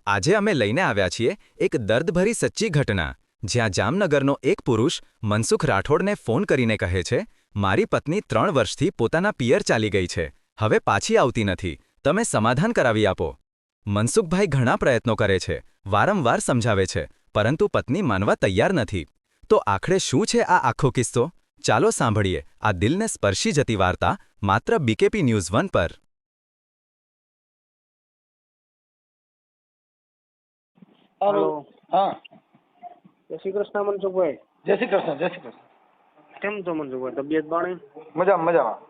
આજે અમે લઈને આવ્યા છીએ એક દર્દભરી સચ્ચી ઘટના, જ્યાં જામનગરનો એક પુરુષ મનસુખ રાઠોડને ફોન કરીને કહે છે, મારી પત્ની 3 વર્ષથી પોતાના પિયર ચાલી ગઈ છે, હવે પાછી આવતી નથી, તમે સમાધાન કરાવી આપો. મનસુખભાઈ ઘણા પ્રયત્નો કરે છે, વારંવાર સમજાવે છે, પરંતુ પત્ની માનવા તૈયાર નથી. તો આખરે શું છે આ આખો કિસ્સો? ચાલો સાંભળીએ આ દિલને સ્પર્શી જતી વાર્તા, માત્ર બીકેપી ન્યૂઝ 1 પર. હેલો. હા. જય શ્રી કૃષ્ણ મનસુખભાઈ. જય શ્રી કૃષ્ણ. જય શ્રી કૃષ્ણ. કેમ છો મનસુખભાઈ? તબિયત પાણી? મજામાં મજામાં.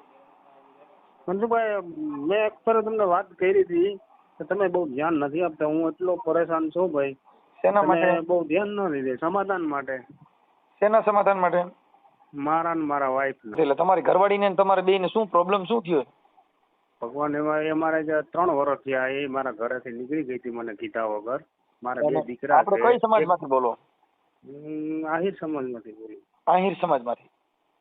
મનસુખભાઈ, મેં એક ફેર તમને વાત કરી હતી કે તમે બહુ ધ્યાન નથી આપતા. હું એટલો પરેશાન છું ભાઈ. શેના તમે માટે? બહુ ધ્યાન ન દીધે. સમાધાન માટે. શેના સમાધાન માટે? મારા ને મારા વાઈફ. એટલે તમારી ઘરવાળીને ને તમારે બેયને શું પ્રોબ્લેમ શું થયો? ભગવાન એમાં અમારે જે 3 વર્ષ થયા એ મારા ઘરેથી નીકળી ગઈ હતી મને કીધા વગર. મારા 2 દીકરા આપણે કઈ સમાજમાંથી બોલો? આહિર સમાજમાંથી બોલું. આહિર સમાજમાંથી.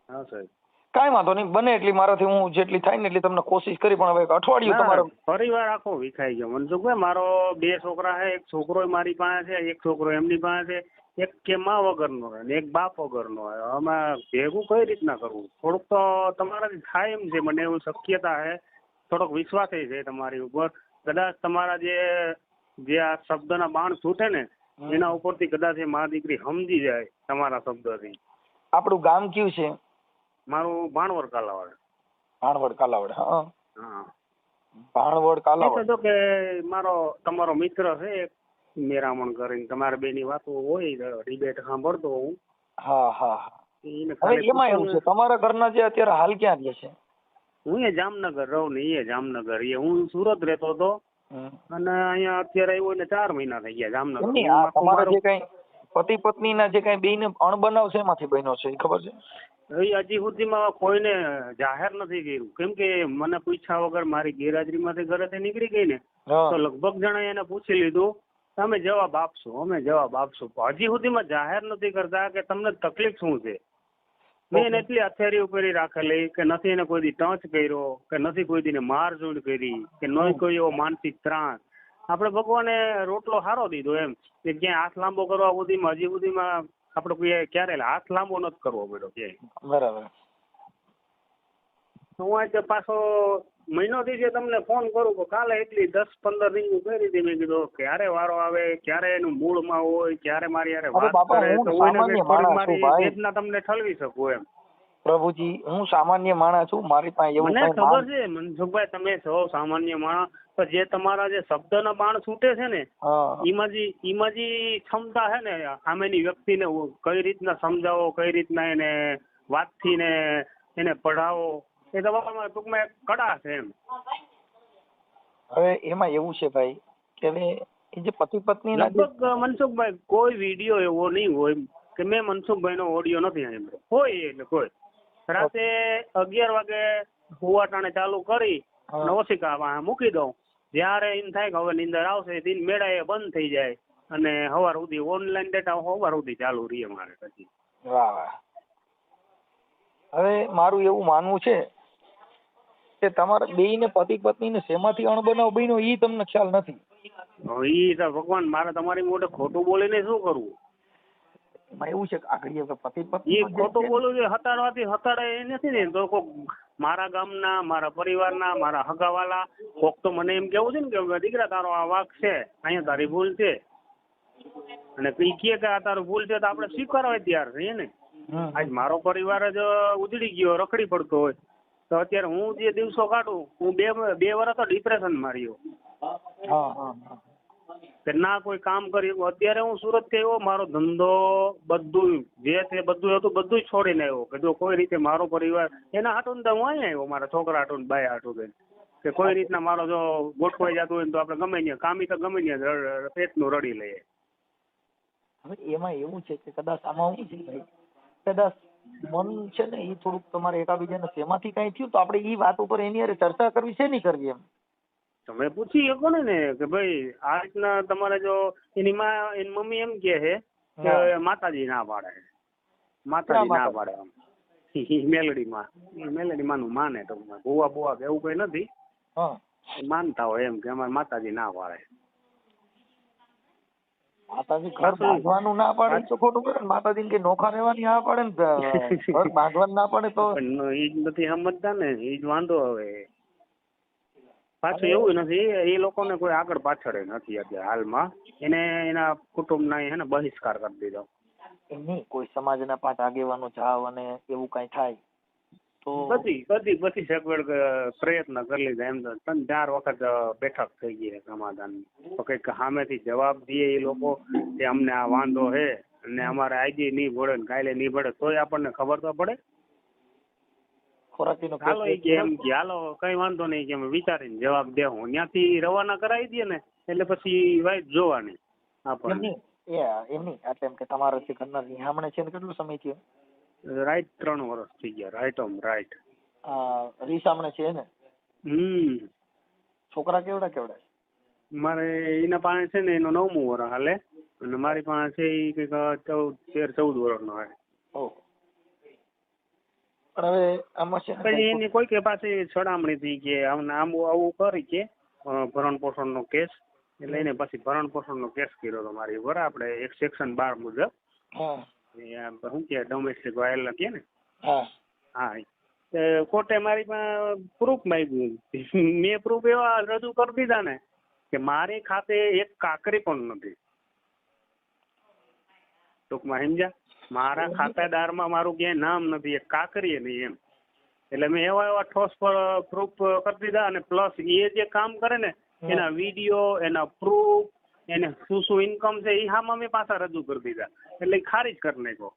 હા સાહેબ. કાંઈ વાંધો નહીં, બને એટલી મારાથી હું જેટલી થાય ને એટલી તમને કોશિશ કરી, પણ હવે એક અઠવાડિયું તમારો પરિવાર આખો વિખાઈ ગયો મનસુખભાઈ. મારો 2 છોકરા છે, એક છોકરો મારી પાસે છે, એક છોકરો એમની પાસે છે, એક કે માં વગરનો ને એક બાપ વગરનો. અમે ભેગું કઈ રીતના કરવું? થોડુંક તો તમારાથી થાય એમ છે, મને એવું શક્યતા છે, થોડોક વિશ્વાસ છે તમારી ઉપર. કદાચ તમારા જે આ શબ્દના બાણ છૂટે ને એના ઉપરથી કદાચ એ મા દીકરી સમજી જાય તમારા શબ્દથી. આપણું ગામ કયું છે? મારું ભાણવડ કાલાવાડ. ભાણવડ કાલાવડ. હા હા. ભાણવડ કાલાવડ. તો કે મારો તમારો મિત્ર છે મેરામણ કરીને, તમારા બેની વાતો હોય ડિબેટ સાંભળતો હું. હા હા હા. હવે એમાં એવું છે, તમારા ઘરના જે અત્યારે હાલ ક્યાં રહે છે? હું એ જામનગર રહું ને એ જામનગર. હું સુરત રહેતો હતો અને અહીંયા અત્યારે આવ્યો એટલે 4 મહિના થઈ ગયા જામનગર. તમારા જે કઈ પતિ પત્ની ના જે કઈ બેયને અણબનાવ છે એમાંથી બન્યો છે, ખબર છે? હજી સુધીમાં કોઈને જાહેર નથી કર્યું, કેમ કે મને પૂછ્યા વગર મારી ગેરહાજરીમાંથી ઘરેથી નીકળી ગઈ ને, તો લગભગ જણા એને પૂછી લીધું તમે જવાબ આપશો, અમે જવાબ આપશું. હજી સુધીમાં જાહેર નથી કરતા કે તમને તકલીફ શું છે. મેં એને એટલી હથિયારી ઉપરી રાખેલી કે નથી એને કોઈ દી ટચ કર્યો, કે નથી કોઈ દી મારઝૂડ કરી, કે નહીં કોઈ એવો માનસિક ત્રાસ. આપણે ભગવાને રોટલો સારો દીધો એમ કે ક્યાંય હાથ લાંબો કરવા સુધીમાં હજી સુધીમાં આપણે કોઈ ક્યારે હાથ લાંબો નથી કરવો પડ્યો ક્યાંય. બરાબર. હું આજે પાછો મહિનોથી જે તમને ફોન કરું તો કાલે એટલી 10-15 રિંગ કરી હતી. મેં કીધું ક્યારે વારો આવે, ક્યારે એનું મૂળમાં હોય, ક્યારે મારી યારે વાત કરે તો મારી વેદના તમને ઠલવી શકું એમ. પ્રભુજી, હું સામાન્ય માણસ છું, મારી પાસે એવું મને ખબર છે મનસુખભાઈ, તમે છો સામાન્ય માણસ, પણ જે તમારા જે શબ્દના બાણ છૂટે છે ને એમાં જે ક્ષમતા છે ને સામેની વ્યક્તિને કઈ રીતના સમજાવો, કઈ રીતના એને વાતથી ને એને પઢાવો, એ તમારામાં ટૂંકમાં એક કળા છે એમ. હવે એમાં એવું છે ભાઈ કે હવે એ જે પતિ પત્ની લગભગ મનસુખભાઈ કોઈ વિડીયો એવો નહીં હોય કે મેં મનસુખભાઈ નો ઓડિયો નથી સાંભળ્યો હોય. એટલે કોઈ રાતે 11 વાગે હુવા ટાણે ચાલુ કરી ઓશિકા મૂકી દઉં. જયારે એમ થાય કે હવે નીંદર આવશે દિન મેળા એ બંધ થઈ જાય અને સવાર સુધી ઓનલાઈન ડેટા સવાર સુધી ચાલુ રહીએ મારે પછી. વાહ વાહ. હવે મારું એવું માનવું છે કે તમારા બેયને પતિ પત્નીને શેમાંથી અણબનાવ બન્યો એ તમને ખ્યાલ નથી. ઈ તો ભગવાન, મારે તમારી મોઢે ખોટું બોલીને શું કરવું? એમાં એવું છે કે આગળ પતિ પત્ની એ ખોટું બોલવું છે હટાડવાથી હટાડે એ નથી ને. તો કોક મારા ગામના, મારા પરિવારના, મારા હગાવાલા કોક તો મને એમ કેવું છે ને કે દીકરા તારો આ વાંક છે, અહીંયા તારી ભૂલ છે, અને કઈ કે આ તારું ભૂલ છે તો આપણે સ્વીકારવા તૈયાર છીએ ને. આજ મારો પરિવાર જ ઉજળી ગયો, રખડી પડતો હોય તો અત્યારે હું જે દિવસો કાઢું, હું 2 વર્ષ તો ડિપ્રેશન માર્યો કે ના કોઈ કામ કર્યું. અત્યારે હું સુરત થી આવ્યો, મારો ધંધો બધું જે છે બધું હતું બધું છોડીને આવ્યો કે જો કોઈ રીતે મારો પરિવાર એના હાટું તો હું અહીંયા આવ્યો, મારા છોકરા હાટું બાય હાટું કે કોઈ રીતના મારો જો ગોઠવાઈ જતું હોય તો આપણે ગમે ત્યાં કામી તો ગમે ત્યાં પેટનું રડી લઈએ. હવે એમાં એવું છે કે કદાચ આમાં કદાચ મન છે ને એ થોડુંક તમારે એકાબીજાને શેમાંથી કઈ થયું તો આપણે એ વાત ઉપર એની હારે ચર્ચા કરવી છે નહીં કરવી એમ. તમે પૂછી શકો ને કે ભાઈ આ રીતના તમારે જો એની મમ્મી એમ કે છે કે માતાજી ના પાડે, માતાજી ના પાડે આમ મેલડી માં નું માને તો ભૂવા બુવા કે એવું કઈ નથી, માનતા હોય એમ કે અમારે માતાજી ના પાડે. માતાજી ઘર બાંધવાનું ના પાડે તો ખોટું કરે ને. માતાજી કે નોખા રહેવાની ના પાડે ને ઘર બાંધવાનું ના પાડે તો પણ ઈ જ નથી સમજતા ને, ઈ જ વાંધો હવે. પાછું એવું નથી, એ લોકોને કોઈ આગળ પાછળ નથી અત્યારે હાલમાં. એને એના કુટુંબના હે ને બહિષ્કાર કરી દીધો. એમ નહીં, કોઈ સમાજના 5 આગેવાનો જાવ અને એવું કઈ થાય તો બધી સગવડ પ્રયત્ન કરી લીધા. એમ તો 3-4 વખત બેઠક થઈ ગઈ સમાધાન. તો કઈક સામેથી જવાબ દે એ લોકો કે અમને આ વાંધો છે અને અમારે આજે નહીં ભળે ને કાલે નહીં ભળે, તોય આપણને ખબર તો પડે. ખોરાકીનો હાલો એ કે એમ કે હાલો કઈ વાંધો નહીં કે અમે વિચારીને જવાબ દેવું. ત્યાંથી રવાના કરાવી દે ને એટલે પછી વાઈટ જોવાની આપણને. એમ નહીં એટલે એમ કે તમારા જે ઘરના નિહામણે છે ને કેટલો સમય થયો? રાઈટ 3 વર્ષ થઈ ગયા. રાઈટ રીસામણે છે ને? છોકરા કેવડા? મારે એના પાસે છે ને એનો 9મું વર્ષ હાલે અને મારી પાસે છે એ કઈક 13-14 વર્ષનો હાલે. પણ હવે આમાં છે પછી એની કોઈ કે પાસે છડામણી થઈ કે આવું કરી કે ભરણ પોષણ નો કેસ, એટલે એને પછી ભરણ પોષણ નો કેસ કર્યો હતો મારી ઉપર. આપણે એક સેક્શન 12 મુજબ શું કે ડોમેસ્ટિક વાયલન્સ કે ને, હા કોર્ટે મારી પાસે પ્રૂફ માંગ્યું. મેં પ્રૂફ એવા રજૂ કરી દીધા ને કે મારી ખાતે એક કાકરી પણ નથી. ટૂંકમાં સમજ્યા, મારા ખાતેદારમાં મારું ક્યાંય નામ નથી, એક કાકરી નહીં એમ. એટલે મેં એવા ઠોસ પ્રૂફ કરી દીધા. અને પ્લસ એ જે કામ કરે ને એના વિડીયો, એના પ્રૂફ, એને શું ઇન્કમ છે એ હામાં મેં પાછા રજૂ કરી દીધા. એટલે ખારીજ કરી નાખ્યો.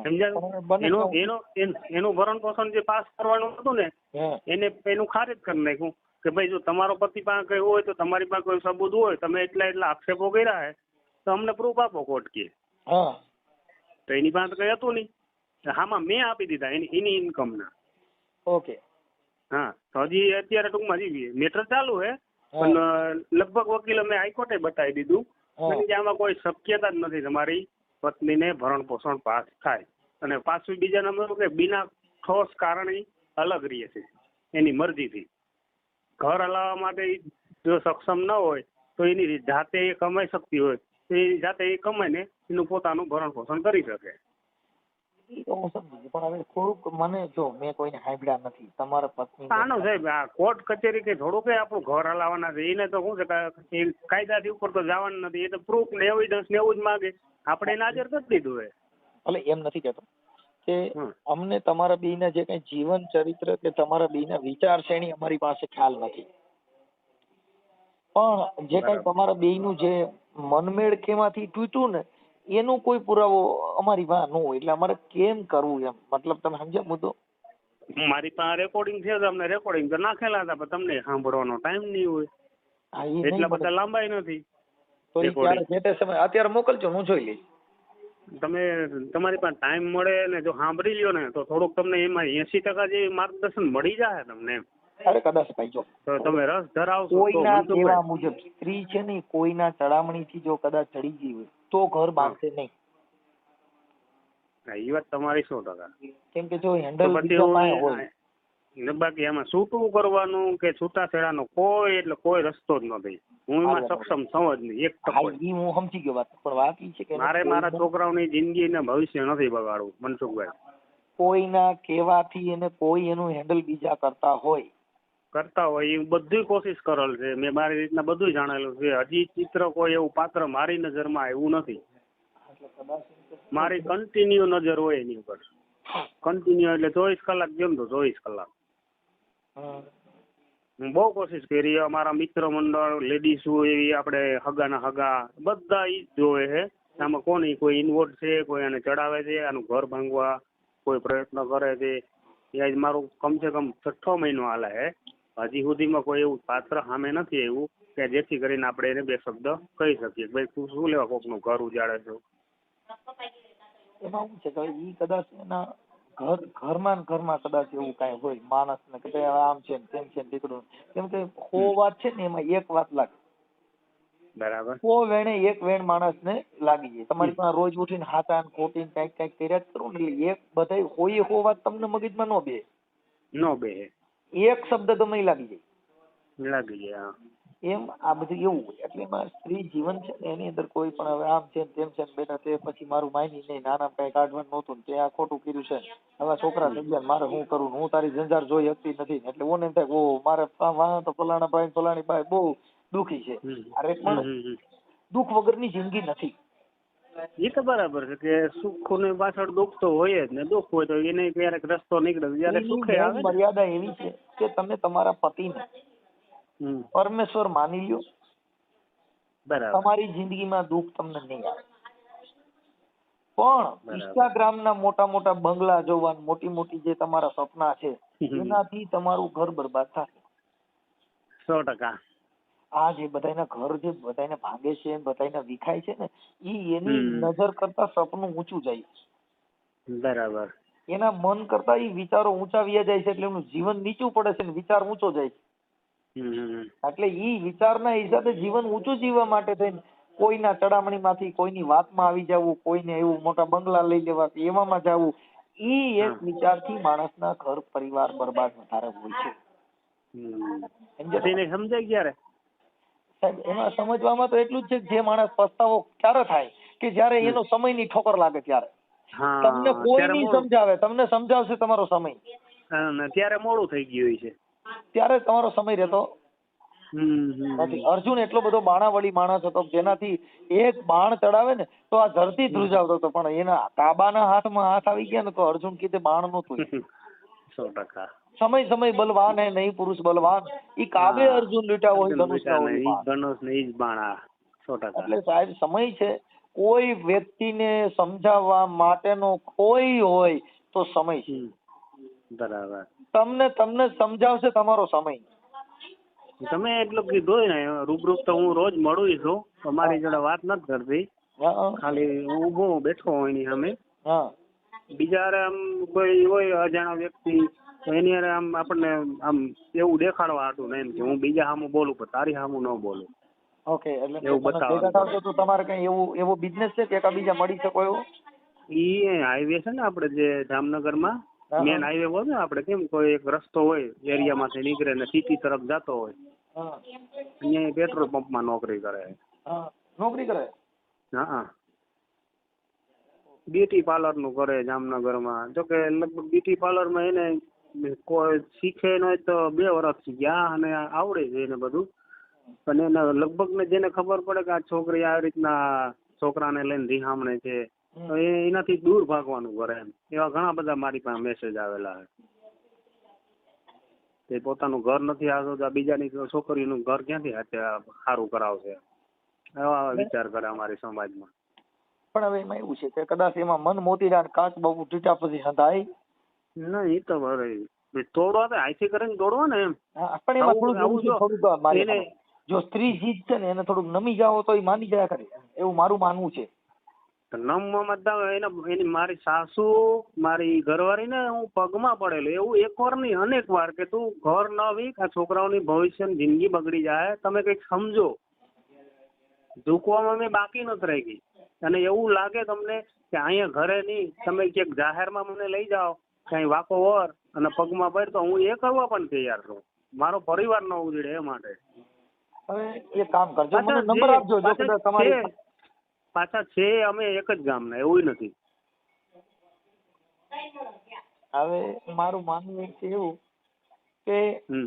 સમજાયું? એનું ભરણ પોષણ જે પાસ કરવાનું હતું ને એનું ખારીજ કરી નાખ્યું કે ભાઈ જો તમારો પતિ પાસે કઈ હોય તો તમારી પાસે કોઈ સબૂત હોય, તમે એટલા આક્ષેપો કર્યા હે તો અમને પ્રૂફ આપો કોર્ટ કે. તો એની પાસે કઈ હતું નહીં. હામાં મેં આપી દીધા એની ઇન્કમ ના. ઓકે. હા, તો હજી અત્યારે ટૂંકમાં હજી મેટર ચાલુ હે, પણ લગભગ વકીલે મેં હાઈકોર્ટે બતાવી દીધું કે આમાં કોઈ શક્યતા જ નથી તમારી પત્નીને ભરણ પોષણ પાસ થાય. અને પાછું બીજા નંબર કે બિના ઠોસ કારણે અલગ રહે છે એની મરજીથી. ઘર હલાવવા માટે જો સક્ષમ ન હોય તો એની જાતે એ કમાઈ શકતી હોય તો એ જાતે એ કમાઈને એનું પોતાનું ભરણ પોષણ કરી શકે. હું સમજી ગયો, પણ હવે થોડુંક મને જો મેં કોઈને સાંભળ્યા નથી તમારા પત્ની. આનો સાહેબ આ કોર્ટ કચેરી કે થોડું કે આપણું ઘર હલાવવાના છે એને તો શું છે કે કાયદાથી ઉપર તો જવાનું નથી. એ તો પ્રૂફ ને એવિડન્સ ને એવું જ માગે. આપણે એને હાજર કરી દીધું હોય. એટલે એમ નથી કહેતો કે અમને તમારા બેયના જે કઈ જીવન ચરિત્ર કે તમારા બેયના વિચાર શ્રેણી અમારી પાસે ખ્યાલ નથી, પણ જે કઈ તમારા બેયનું જે મનમેળ કેમાંથી તૂટ્યું ને એનું કોઈ પુરાવો અમારી પાસે ન હોય. એટલે અમારે કેમ કરવું એમ, મતલબ તમે સમજ્યા મુદ્દો? મારી પાસે રેકોર્ડિંગ છે તો અમને રેકોર્ડિંગ તો નાખેલા હતા, પણ તમને સાંભળવાનો ટાઈમ નહીં હોય. એટલા બધા લાંબાઈ નથી. તો એ ક્યારે જે તે સમય અત્યારે મોકલજો, હું જોઈ લઈશ. તમે તમારી પાસે ટાઈમ મળે ને જો સાંભળી લ્યો ને તો થોડુંક તમને એમાં 80% જેવી માર્ગદર્શન મળી જાય તમને એમ. અરે કદાચ ભાઈ જો તો તમે રસ ધરાવશો કોઈના કહેવા મુજબ સ્ત્રી છે ને કોઈના ચડામણીથી જો કદાચ ચડી ગઈ હોય તો ઘર બાંધશે નહીં. એ વાત તમારી 100%. કેમ કે જો હેન્ડલ હોય બાકી એમાં છૂટું કરવાનું કે છૂટાછેડાનો કોઈ રસ્તો જ નથી. હું એમાં સક્ષમ છું જ નહીં. 1% હું સમજી ગયો વાત, પણ વાત એ છે કે મારે મારા છોકરાઓની જિંદગી ને ભવિષ્ય નથી બગાડવું મનસુખભાઈ. કોઈના કહેવાથી એને કોઈ એનું હેન્ડલ બીજા કરતા હોય એ બધી કોશિશ કરેલ છે. મેં મારી રીતના બધું જાણેલું છે. હજી ચિત્ર કોઈ એવું પાત્ર મારી નજરમાં આવ્યું નથી. મારી કન્ટિન્યુ નજર હોય એની ઉપર. કન્ટિન્યુ એટલે 24 કલાક જેમ તો 24 કલાક. હું બહુ કોશિશ કરી. અમારા મિત્ર મંડળ લેડીઝ હોય એવી આપણે હગાના હગા બધા ઈ જ જોવે છે. આમાં કોની કોઈ ઇન્વોલ્વ છે, કોઈ આને ચડાવે છે, આનું ઘર ભાંગવા કોઈ પ્રયત્ન કરે છે. એ મારું કમસે કમ 6ઠ્ઠો મહિનો હાલે છે. હજી સુધીમાં કોઈ એવું પાત્ર સામે નથી આવ્યું કે જેથી કરીને આપણે એને 2 શબ્દ કહી શકીએ ભાઈ તું શું લેવા કોકનું ઘર ઉજાડે છો. એમાં શું છે કે ઈ કદાચ એના ઘરમાં કદાચ એવું કઈ હોય માણસ ને કે ભાઈ આમ છે તેમ છે દીકરો, કેમ કે 100 વાત છે ને એમાં એક વાત લાગે. બરાબર. 100 વેણે એક વેણ માણસ ને લાગી જાય. તમારી પાસે રોજ ઉઠીને હાથા ખોટી કઈક કર્યા જ કરું ને એટલે એક બધા હોય 100 વાત તમને મગજમાં ન બે. એક શબ્દ તમે લાગી જાય. એમ આ બધું એવું હોય. એટલે એમાં સ્ત્રી જીવન છે ને એની અંદર કોઈ પણ હવે આમ છે ને તેમ છે ને બેટા તે પછી મારું માની નહીં, નાના કઈ કાઢવાનું નહોતું ને તે આ ખોટું કર્યું છે, હવે છોકરા થઈ ગયા મારે શું કરવું, હું તારી જંજાર જોઈ શકતી નથી. એટલે ઓને એમ થાય ઓ મારે વાહ તો ફલાણા ભાઈ ફલાણી ભાઈ બહુ દુખી છે. અરે પણ દુઃખ વગરની જિંદગી નથી. એ તો બરાબર છે કે સુખ ની પાછળ દુઃખ તો હોય જ ને, દુઃખ હોય તો એને ક્યારેક રસ્તો નીકળે ત્યારે સુખે આવે ને. મર્યાદા એવી છે કે તમે તમારા પતિને પરમેશ્વર માની લ્યો, બરાબર. તમારી જિંદગીમાં દુઃખ તમને નહીં આવે. પણ ઇન્સ્ટાગ્રામ ના મોટા મોટા બંગલા જોવા, મોટી મોટી જે તમારા સપના છે એનાથી તમારું ઘર બરબાદ થશે. 100%. આ જે બધાના ઘર જે બધાને ભાંગે છે, બધાને વિખાય છે ને, ઈ એની નજર કરતા સપનું ઊંચું જાય. બરાબર. એના મન કરતા ઈ વિચારો ઊંચા વ્યા જાય છે, એટલે એનું જીવન નીચું પડે છે ને વિચાર ઊંચો જાય છે. એટલે ઈ વિચારના હિસાબે જીવન ઊંચું જીવવા માટે થઈને કોઈના ચડામણી માંથી કોઈની વાતમાં આવી જવું, કોઈને એવું મોટા બંગલા લઈ લેવા એવામાં જવું, ઈ એક વિચારથી માણસના ઘર પરિવાર બરબાદ વધારે હોય છે. સમજાય ક્યારે સાહેબ એમાં સમજવામાં તો એટલું જ છે કે જે માણસ પસ્તાવો ક્યારે થાય કે જયારે એનો સમયની ઠોકર લાગે ત્યારે. તમને કોઈ નહીં સમજાવે, તમને સમજાવશે તમારો સમય, ત્યારે મોડું થઈ ગયું છે, ત્યારે તમારો સમય રહેતો નથી. અર્જુન એટલો બધો બાણાવળી માણસ હતો જેનાથી એક બાણ ચડાવે ને તો આ ધરતી ધ્રુજાવતો હતો, પણ એના કાબાના હાથમાં હાથ આવી ગયા ને તો અર્જુન કીધે બાણ નહોતું. 100%. સમય બલવાન હે નહીં પુરુષ બલવાન, ઈ કાબે અર્જુન લીટા હોય ધનુષ ને ઈ જ બાણ. 100%. એટલે સાહેબ સમય છે, કોઈ વ્યક્તિને સમજાવવા માટેનો કોઈ હોય તો સમય છે. બરાબર. તમને સમજાવશે તમારો સમય. તમે એટલું કીધું ને રૂબરૂપ તો હું રોજ મળું છું, અમારી જોડે વાત નથી કરતી, ખાલી હું ઊભો બેઠો હોય એની સામે. બીજા આમ કોઈ હોય અજાણ્યા વ્યક્તિ એની હારે આમ આપણને આમ એવું દેખાડવા હતું ને એમ કે હું બીજા સામું બોલું પણ તારી સામું ન બોલું. ઓકે, એટલે એવું બતાવવાનું તો તમારે કઈ એવો બિઝનેસ છે કે બીજા મળી શકો એવો? ઈ હાઈવે છે ને આપણે જે જામનગરમાં મેન હાઈવે હોય ને, આપણે કેમ કોઈ એક રસ્તો હોય એરિયામાંથી નીકળે ને સિટી તરફ જતો હોય, અહીંયા પેટ્રોલ પંપમાં નોકરી કરે. નોકરી કરે? હા, બ્યુટી પાર્લર નું કરે જામનગરમાં. જો કે લગભગ બ્યુટી પાર્લરમાં એને કોઈ શીખે ન હોય તો 2 વર્ષ ગયા અને આવડે છે એને બધું. પણ એને લગભગ ને જેને ખબર પડે કે આ છોકરી આ રીતના છોકરાને લઈને રીહામણે છે તો એનાથી દૂર ભાગવાનું કરે એમ. એવા ઘણા બધા મારી પાસે મેસેજ આવેલા છે. તે પોતાનું ઘર નથી આવતો, બીજાની છોકરીનું ઘર ક્યાંથી સારું કરાવશે, એવા વિચાર કરે અમારી સમાજમાં. પણ હવે એમાં એવું છે કે કદાચ એમાં મન મોતીડા કાચ બહુ તૂટ્યા પછી હંધાય ના, એ તો બરાબર તોડવા તો આઈથી કરીને તોડવા ને એમ. પણ એમાં થોડુંક જો સ્ત્રી જીત છે ને એને થોડુંક નમી જાવ તો એ માની જાય ખરી, એવું મારું માનવું છે. નમવામાં એની મારી સાસુ મારી ઘરવાળી ને હું પગમાં પડેલો એવું એક વાર નહીં અનેક વાર કે તું ઘર ન વીક, આ છોકરાઓની ભવિષ્ય જિંદગી બગડી જાય, તમે કઈક સમજો. ઝૂકવામાં મેં બાકી નથી રહી ગઈ. અને એવું લાગે તમને કે અહીંયા ઘરે નહીં, તમે ક્યાંક જાહેરમાં મને લઈ જાઓ કઈ વાકો વર અને પગમાં પડે તો હું એ કરવા પણ તૈયાર છું, મારો પરિવાર ન ઉજળે એ માટે. હવે એ કામ કરજો, મને નંબર આપજો જો કદાચ તમારી પાછા છે અમે એક જ ગામના, એવું નથી. હવે મારું માનવું છે એવું કે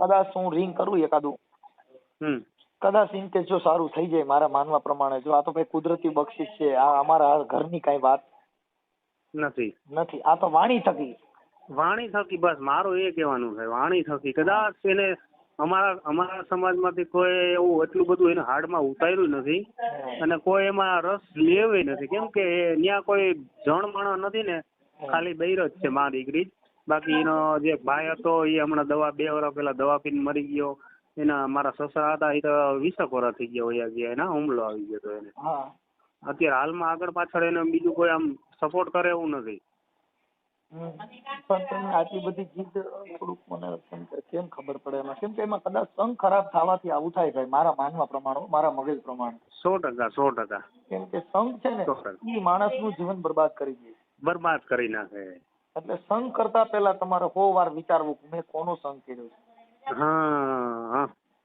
કદાચ હું રિંગ કરું એકાદું, કદાચ ઇન કેસ જો સારું થઈ જાય મારા માનવા પ્રમાણે, જો આ તો કઈ કુદરતી બક્ષિસ છે, આ અમારા ઘરની કઈ વાત નથી, આ તો વાણી થકી બસ મારું એ કહેવાનું છે, વાણી થકી. કદાચ એને અમારા સમાજમાંથી કોઈ એવું એટલું બધું એને હાડમાં ઉતાર્યું નથી અને કોઈ એમાં રસ લેવે નથી, કેમ કે ત્યાં કોઈ જણ માણસ નથી ને, ખાલી બૈર જ છે મા દીકરી. બાકી એનો જે ભાઈ હતો એ હમણાં 2 વર્ષ પહેલા દવા પીને મરી ગયો. એના મારા સસરા હતા એ તો 20 વર્ષ થઈ ગયા, એના હુમલો આવી ગયો હતો એને. અત્યારે હાલમાં આગળ પાછળ એને બીજું કોઈ આમ સપોર્ટ કરે એવું નથી. પણ તમને આટલી બધી જીદ થોડુંક મને કેમ ખબર પડે એમાં? કેમ કે એમાં કદાચ સંગ ખરાબ થવાથી આવું થાય ભાઈ, મારા માનવા પ્રમાણે, મારા મગજ પ્રમાણે. 100%. કેમ કે સંગ છે ને એ માણસનું જીવન બરબાદ કરી દે, બરબાદ કરી નાખે. એટલે સંગ કરતા પહેલા તમારે 100 વાર વિચારવું મેં કોનો સંગ કર્યો છે.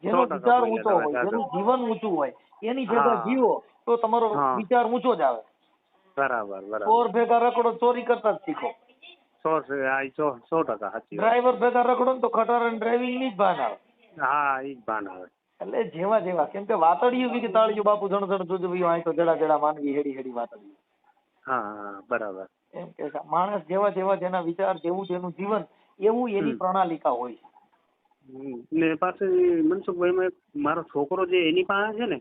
જેનો 100% વિચાર બોલ્યા ઊંચો તમે, હોય, સાચું. જેનું જીવન ઊંચું હોય, એની ભેગા હા. જીવો તો તમારો હા. વિચાર ઊંચો જ આવે. બરાબર બરાબર. ચોર ભેગા રખડો, ચોરી કરતા જ શીખો. 100% સાચી વાત. ડ્રાઈવર ભેગા રખડો ને તો ખટારાને ડ્રાઇવિંગ ની જ ભાન આવે. હા ઈ જ ભાન આવે. એટલે જેવા જેવા, કેમ કે વાતડિયું બી કે તાળિયું બાપુ જણ જણ જોજો અહીં તો જડા જડા માનવી હેડી હેડી વાતડિયું. હા બરાબર. એમ કે માણસ જેવા જેવા જેના વિચાર, જેવું જેનું જીવન, એવું એની પ્રણાલિકા હોય છે. ને પાછું મનસુખભાઈ મારો છોકરો જે એની પાસે છે ને,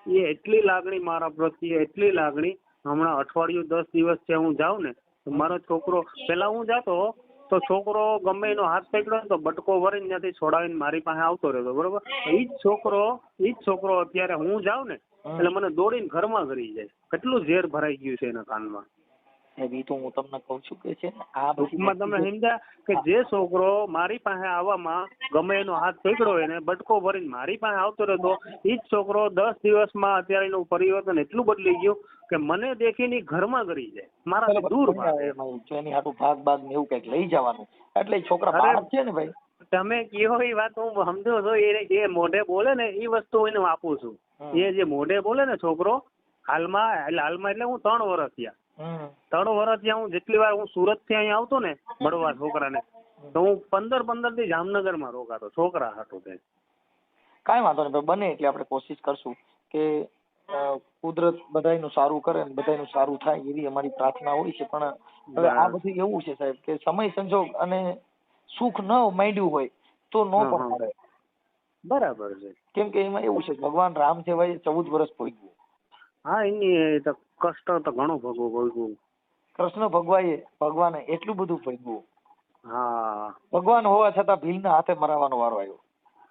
એ એટલી લાગણી મારા પ્રત્યે, એટલી લાગણી. હમણાં અઠવાડિયું 10 દિવસ છે હું જાઉં ને તો મારો છોકરો, પેલા હું જાતો તો છોકરો ગમે એનો હાથ પકડ્યો તો બટકો ભરીને ત્યાંથી છોડાવીને મારી પાસે આવતો રહેતો, બરોબર. ઈ જ છોકરો અત્યારે હું જાઉં ને એટલે મને દોડીને ઘરમાં કરી જાય. કેટલું ઝેર ભરાઈ ગયું છે એના કાનમાં. એ તો હું તમને કઉ છું કે છે ને, આ ટૂંકમાં તમે સમજ્યા કે જે છોકરો મારી પાસે આવવામાં ગમે એનો હાથ પકડ્યો હોય ને બટકો ભરીને મારી પાસે આવતો રહેતો, ઈ જ છોકરો 10 દિવસમાં અત્યારે એનું પરિવર્તન એટલું બદલી ગયું કે મને દેખીને ઘરમાં કરી જાય, મારાથી દૂર ભાગે. એની હાટું ભાગ ને એવું કઈક લઈ જવાનું, એટલે છોકરા બાળક છે ને ભાઈ. તમે કયો એ વાત હું સમજો છો. એ મોઢે બોલે ને એ વસ્તુ એને આપું છું. એ જે મોઢે બોલે ને છોકરો, હાલમાં એટલે હું 3 વર્ષ થયા. 3 વર્ષ ત્યાં હું જેટલી વાર હું સુરત થી અહીંયા આવતો ને મળવા છોકરાને, તો હું 15 થી જામનગરમાં રોકાતો છોકરા હાટું. કાંઈ વાંધો નહીં, બને એટલે આપણે કોશિશ કરશું કે કુદરત બધાયનું સારું કરે ને બધાયનું સારું થાય એવી અમારી પ્રાર્થના હોય છે. પણ હવે આ બધું એવું છે સાહેબ કે સમય સંજોગ અને સુખ ન માંડ્યું હોય તો ન પણ મળે. બરાબર છે. કેમ કે એમાં એવું છે, ભગવાન રામ છે ભાઈ 14 વર્ષ ભોગવ્યું. હા એની તો કષ્ટ તો ઘણું ભોગવું. કૃષ્ણ ભગવાને એટલું બધું ભોગવ્યું. હા. ભગવાન હોવા છતાં ભીલના હાથે મરાવાનો વારો આવ્યો.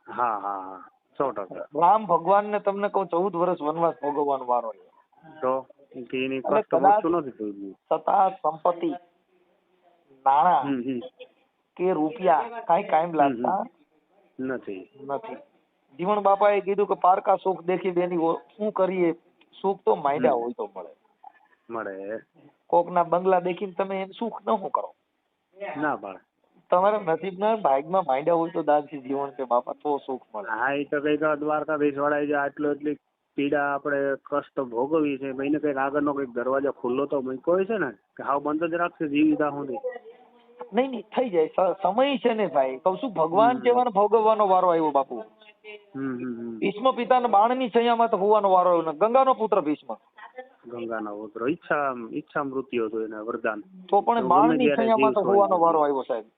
હા 100%. રામ ભગવાન ને તમને કહું 14 વર્ષ વનવાસ ભોગવવાનો વારો આવ્યો. તો એની કષ્ટ ઓછું નથી થયું. સતા સંપત્તિ, નાણાં કે રૂપિયા કાંઈ કાયમ લાગતા નથી. જીવણ બાપાએ કીધું કે પારકા સુખ દેખી બેની શું કરીએ, સુખ તો માંડ્યા હોય તો મળે. કોકના બંગલા દેખીને તમે એમ સુખ ન શું કરો ના પાડે. તમારા નસીબના ભાગમાં માંડ્યા હોય તો દાદથી જીવન કે બાપા તો સુખ મળે. હા એ તો કઈક દ્વારકાધીશ વાળા જે એટલી પીડા આપણે કષ્ટ ભોગવી છે, ભાઈને કઈક આગળનો કઈક દરવાજો ખુલ્લો તો મૂક્યો હોય છે ને કે હાવ બંધ જ રાખશે જીવિતા સુધી. નહીં થઈ જાય સમય છે ને ભાઈ. કઉ છું ભગવાન જેવાનો ભોગવવાનો વારો આવ્યો બાપુ. ભીષ્મ પિતાના બાણની છૈયામાં તો હોવાનો વારો આવ્યો. ગંગાનો પુત્ર ભીષ્મ. ગંગાનો પુત્ર ઈચ્છા મૃત્યુ હતું એને વરદાન. તો પણ બાણની છૈયામાં તો હોવાનો વારો આવ્યો સાહેબ.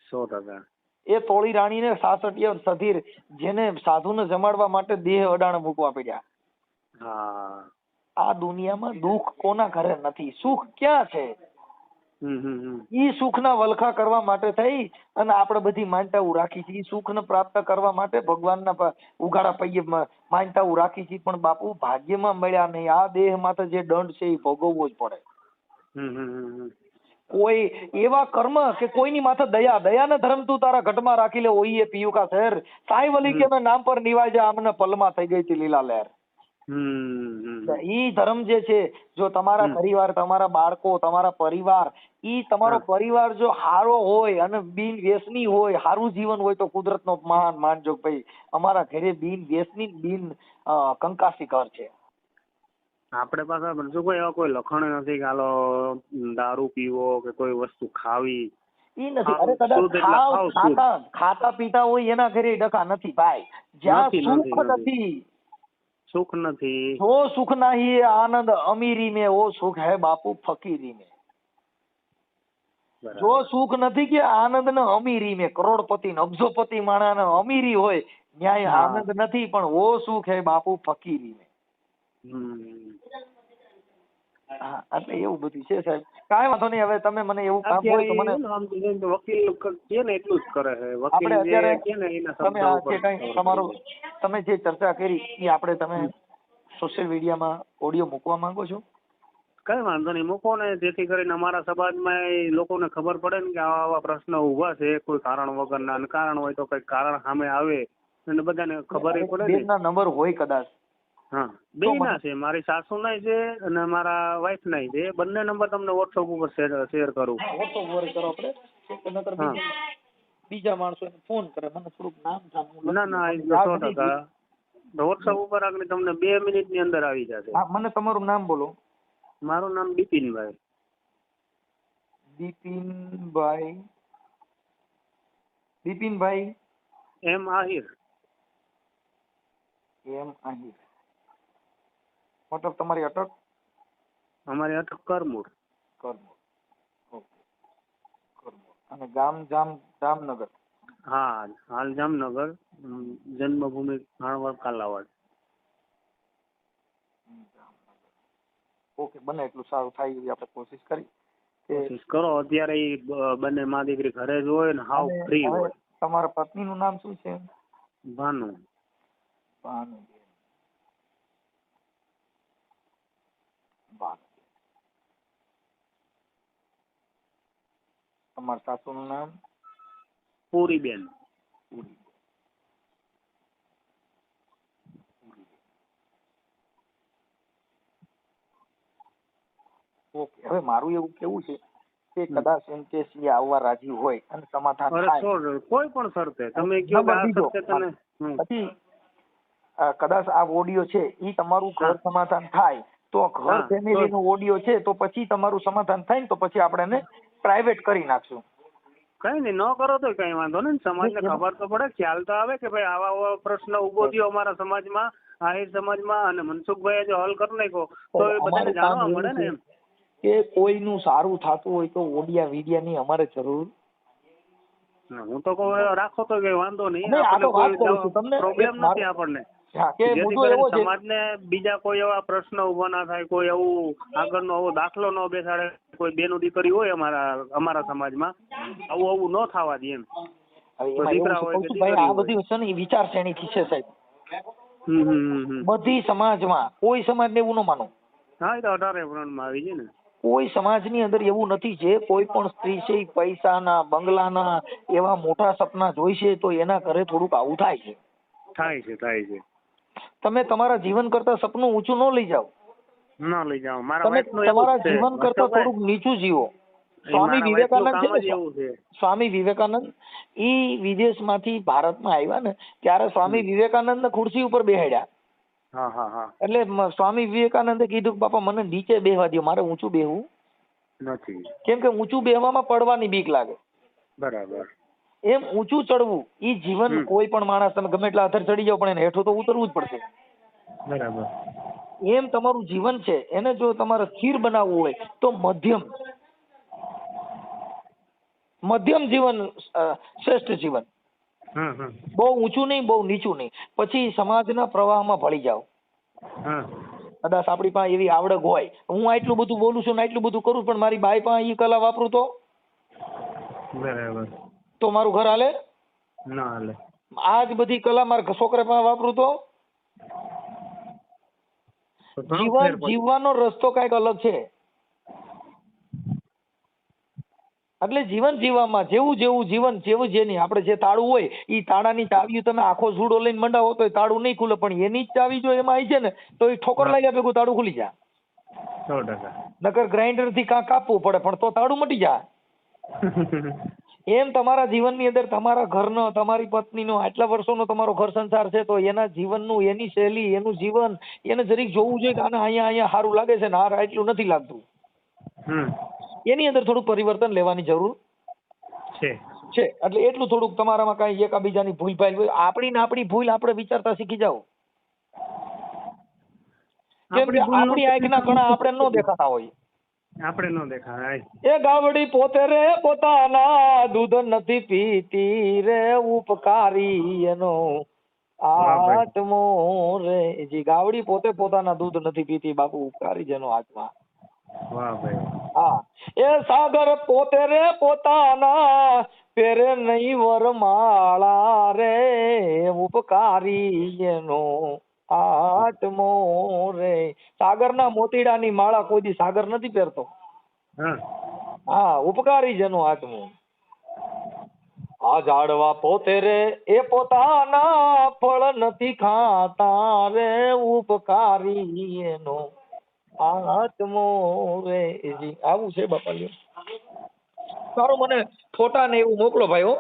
100%. એ તોળી રાણીને 66 સધીર જેને સાધુને જમાડવા માટે દેહ અડાણે મૂકવા પડ્યા. હા. આ દુનિયામાં દુઃખ કોના ઘરે નથી, સુખ ક્યાં છે? ઈ સુખના વલખા કરવા માટે થઈ અને આપણે બધી માન્યતાઓ રાખી છે. ઈ સુખને પ્રાપ્ત કરવા માટે ભગવાનના ઉઘાડા પૈયે માન્યતાઓ રાખી છે. પણ બાપુ ભાગ્યમાં મળ્યા નહીં. આ દેહમાં તો જે દંડ છે એ ભોગવવો જ પડે. કોઈ એવા કર્મ કે કોઈની માથે દયાને ધર્મ તું તારા ઘટમાં રાખી લે. ઓઈએ પીયુ કા શહેર સાઈ વલી કે નામ પર નિવાય જા, અમને પલમાં થઈ ગઈ હતી લીલા લહેર. ઈ ધર્મ જે છે, જો તમારા પરિવાર, તમારા બાળકો, તમારા પરિવાર, ઈ તમારો પરિવાર જો હારો હોય અને બિન વ્યસની હોય, હારું જીવન હોય તો કુદરતનો મહાન માનજો ભાઈ અમારા ઘરે બિન વ્યસની બિન કંકાસી ઘર છે. આપણે પાછા કોઈ એવા કોઈ લખણ નથી કે હાલો દારૂ પીવો કે કોઈ વસ્તુ ખાવી. ઈ નથી. અરે કદાચ ખાતા પીતા હોય એના ઘરે ડખા નથી ભાઈ. જ્યાં સુખ નથી, સુખ નથી, જો સુખ નહીં આનંદ અમીરી में, वो सुख है बापू फकीरी में. જો સુખ નથી કે આનંદ ને અમીરી में, કરોડપતિ ને અબજોપતિ માણસ ને અમીરી હોય ન્યાય આનંદ નથી, પણ वो सुख है बापू फकीरी में. એટલે એવું બધું છે સાહેબ. કાંઈ વાંધો નહીં. હવે તમે મને એવું કામ હોય તો મને વકીલ કે ને એટલું જ કરે છે. વકીલ જે કે ને એના શબ્દ ઉપર તમારો તમે જે ચર્ચા કરી એ આપણે તમે સોશિયલ મીડિયામાં ઓડિયો મૂકવા માંગો છો? કઈ વાંધો નહીં, મૂકો ને, જેથી કરીને અમારા સમાજમાં લોકોને ખબર પડે ને કે આવા પ્રશ્ન ઉભા છે કોઈ કારણ વગરના, અને કારણ હોય તો કઈક કારણ સામે આવે અને બધાને ખબર પડે. બેનના નંબર હોય કદાચ? હા, બેયના છે. મારી સાસુ નાય છે અને મારા વાઈફ નાય છે. બંને નંબર તમને વોટ્સઅપ ઉપર શેર કરું. વોટ્સઅપ ઉપર કરો આપણે. બીજા માણસો એને ફોન કરે, મને થોડુંક નામ જાણવું. ના ના, 100%. વોટ્સઅપ ઉપર આગળ તમને 2 મિનિટની અંદર આવી જશે. હા, મને તમારું નામ બોલો. મારું નામ બિપિનભાઈ. બિપિનભાઈ. બિપિનભાઈ એમ આહિર. એમ આહિર. મતલબ તમારી અટક? અમારી અટક કરમૂળ. કરમૂળ. ઓકે, કરમૂળ. અને ગામ જામનગર? હા, હાલ જામનગર. જન્મભૂમિ ભાણવડ કાલાવાડ. ઓકે, બને એટલું સારું થાય એવી આપણે કોશિશ કરી. કોશિશ કરો. અત્યારે ઈ બંને માં દીકરી ઘરે જ હોય ને હાવ ફ્રી હોય. તમારા પત્નીનું નામ શું છે? ભાનુ. ભાનુ. તમારા સાસુનું નામ? પૂરીબેન. ઓકે, હવે મારું એવું કેવું છે કે કદાચ એમ કે સી આવવા રાજી હોય અને સમાધાન થાય, કોઈ પણ શરતે તમે કયો કે આ શરતે તને પછી કદાચ આ ઓડિયો છે ઈ તમારું ઘર સમાધાન થાય તો ઘર ફેમિલી નો ઓડિયો છે તો પછી તમારું સમાધાન થાય ને તો પછી આપણે એને પ્રાઇવેટ કરી નાખશું. કઈ નહીં, ન કરો તો કઈ વાંધો નહીં. સમાજને ખબર તો પડે, ખ્યાલ તો આવે કે ભાઈ આવા પ્રશ્ન ઉભો થયો અમારા સમાજમાં, આહિર સમાજમાં, અને મનસુખભાઈએ જો હલ કરી નાખ્યો તો એ બધાને જાણવા મળે ને એમ કે કોઈનું સારું થતું હોય તો ઓડિયા વિડિયા ની અમારે જરૂર. હું તો કહું રાખો તો કઈ વાંધો નહીં, પ્રોબ્લેમ નથી આપણને. સમાજને બીજા કોઈ એવા પ્રશ્ન ઉભા ના થાય, કોઈ એવું આગળનો એવો દાખલો ન બેસાડે. કોઈ બેનું દીકરી હોય અમારા સમાજમાં, આવું ન થવા દે એમ. દીકરા હોય કે દીકરી હોય. આ બધી વસ્તુ ને વિચારશ્રેણી થી છે સાહેબ. બધી સમાજમાં કોઈ સમાજને એવું ન માનો. હા, એ તો 18 માં આવી છે ને. કોઈ સમાજની અંદર એવું નથી જે કોઈ પણ સ્ત્રી છે પૈસાના બંગલાના એવા મોટા સપના જોઈ છે તો એના ઘરે થોડુંક આવું થાય છે. થાય છે. તમે તમારા જીવન કરતા સપનું ઊંચું ન લઈ જાઓ. તમે તમારા જીવન કરતા થોડુંક નીચું જીવો. સ્વામી વિવેકાનંદ ઈ વિદેશમાંથી ભારતમાં આવ્યા ને ત્યારે સ્વામી વિવેકાનંદ ખુરશી ઉપર બેહાડ્યા. એટલે સ્વામી વિવેકાનંદે કીધું બાપા મને નીચે બેહવા દો, મારે ઊંચું બેહવું નથી. કેમ કે ઊંચું બેહવામાં પડવાની બીક લાગે. બરાબર. એમ ઊંચું ચડવું ઈ જીવન કોઈ પણ માણસ તમે ગમે એટલા અધર ચડી જાવ પણ એને હેઠું તો ઉતરવું જ પડશે. બરાબર. એમ તમારું જીવન છે એને જો તમારે સ્થિર બનાવવું હોય તો મધ્યમ જીવન શ્રેષ્ઠ જીવન. બહુ ઊંચું નહીં, બહુ નીચું નહીં. પછી સમાજના પ્રવાહમાં ભળી જાઓ. કદાચ આપણી પાસે એવી આવડત હોય, હું આટલું બધું બોલું છું ને આટલું બધું કરું પણ મારી બાઈ પાસે એ કલા વાપરું તો બરાબર તો મારું ઘર હાલે ના હાલે. આ જ બધી કલા મારા છોકરા પાસે વાપરું તો જીવન જીવવાનો રસ્તો કઈક અલગ છે. એટલે જીવન જીવવામાં જેવું જીવન જેવું જેની આપણે જે તાળું હોય એ તાળાની ચાવીઓ તમે આખો ઝૂડો લઈને મંડાવો તો તાળું નહીં ખુલે, પણ એની જ ચાવી જો એમાં આવી છે ને તો એ ઠોકર લાગ્યા ભેગું તાળું ખુલી જાય. 100%. નકર ગ્રાઇન્ડર થી કાપવું પડે પણ તો તાળું મટી જાય. એમ તમારા જીવનની અંદર તમારા ઘરનો, તમારી પત્નીનો, આટલા વર્ષોનો તમારો ઘર સંસાર છે તો એના જીવનનું, એની શૈલી, એનું જીવન એને જરીક જોવું જોઈએ કે આને અહીંયા સારું લાગે છે ને આ એટલું નથી લાગતું. એની અંદર થોડુંક પરિવર્તન લેવાની જરૂર છે. એટલે એટલું થોડુંક તમારામાં કઈ એકાબીજાની ભૂલ ભાઈ હોય, આપણી ભૂલ આપણે વિચારતા શીખી જાઓ. કેમ કે આપણી આંખના કણા આપણે ન દેખાતા હોય. એ ગાવડી પોતે રે પોતાના દૂધ નથી પીતી રે ઉપકારી એનો આત્મો રે. જી ગાવડી પોતે પોતાના દૂધ નથી પીતી બાપુ, ઉપકારી જેનો આત્મા. હા, એ સાગર પોતે રે પોતાના પેરે નહીં વરમાળા રે ઉપકારી એનો આત્મો રે. સાગરના મોતીડાની માળા કોઈ દી સાગર નથી પહેરતો. હા, ઉપકારી જેનો આત્મો. આ ઝાડવા પોતે રે એ પોતાના ફળ નથી ખાતા રે ઉપકારી એનો આત્મો રે. આવું છે બાપા. સારું, મને ફોટા ને એવું મોકલો ભાઈ. હો,